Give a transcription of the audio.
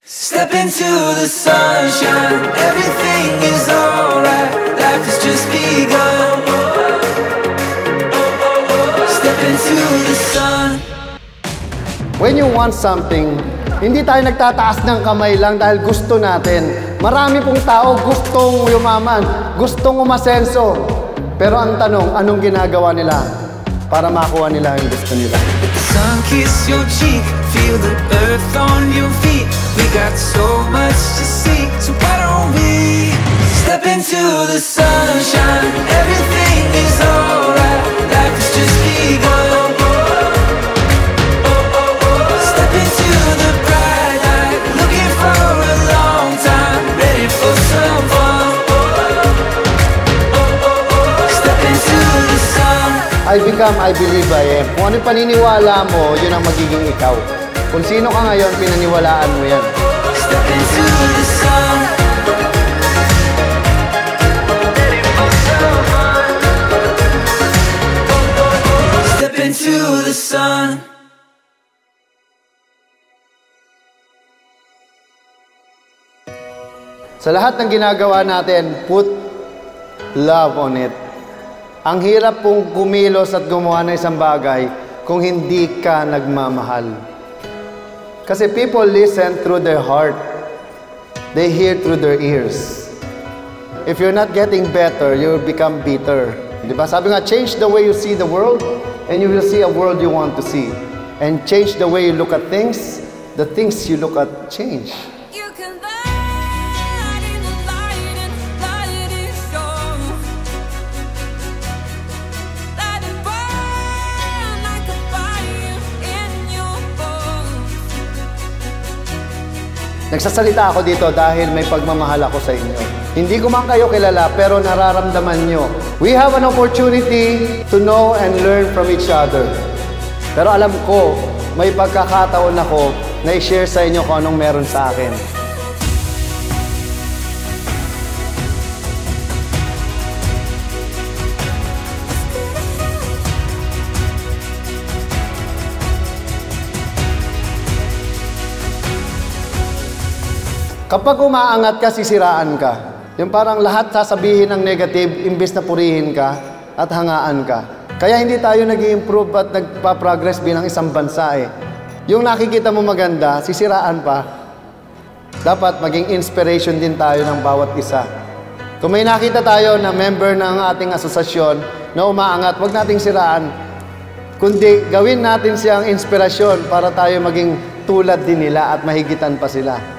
Step into the sunshine, everything is alright, life has just begun. Step into the sun. When you want something, hindi tayo nagtataas ng kamay lang dahil gusto natin. Marami pong tao gustong yumaman, gustong umasenso. Pero ang tanong, anong ginagawa nila para makuha nila yung gusto nila? Let the sun kiss your cheek, feel the earth on your feet. We got so much to see, so why don't we step into the sunshine? Everything is alright, life has just begun. Step into the bright light, looking for a long time, ready for some fun. Step into the sun. I become, I believe I am. Kung ano paniniwala mo, yun ang magiging ikaw. Kung sino ka ngayon, pinaniwalaan mo yan. Step into the sun. Step into the sun. Sa lahat ng ginagawa natin, put love on it. Ang hirap pong kumilos at gumawa ng isang bagay kung hindi ka nagmamahal. Kasi people listen through their heart. They hear through their ears. If you're not getting better, you'll become bitter. Diba? Sabi nga, change the way you see the world, and you will see a world you want to see. And change the way you look at things, the things you look at change. You can light in the light and light is shown. Let it burn like a fire in your bones. Nagsasalita ako dito dahil may pagmamahal ako sa inyo. Hindi ko man kayo kilala, pero nararamdaman nyo. We have an opportunity to know and learn from each other. Pero alam ko, may pagkakataon ako na i-share sa inyo kung anong meron sa akin. Kapag umaangat ka, sisiraan ka. Yung parang lahat sasabihin ng negative, imbes na purihin ka at hangaan ka. Kaya hindi tayo nag-i-improve at nagpa-progress bilang isang bansa eh. Yung nakikita mo maganda, sisiraan pa. Dapat maging inspiration din tayo ng bawat isa. Kung may nakita tayo na member ng ating asosasyon na umaangat, huwag nating siraan. Kundi gawin natin siyang inspirasyon para tayo maging tulad din nila at mahigitan pa sila.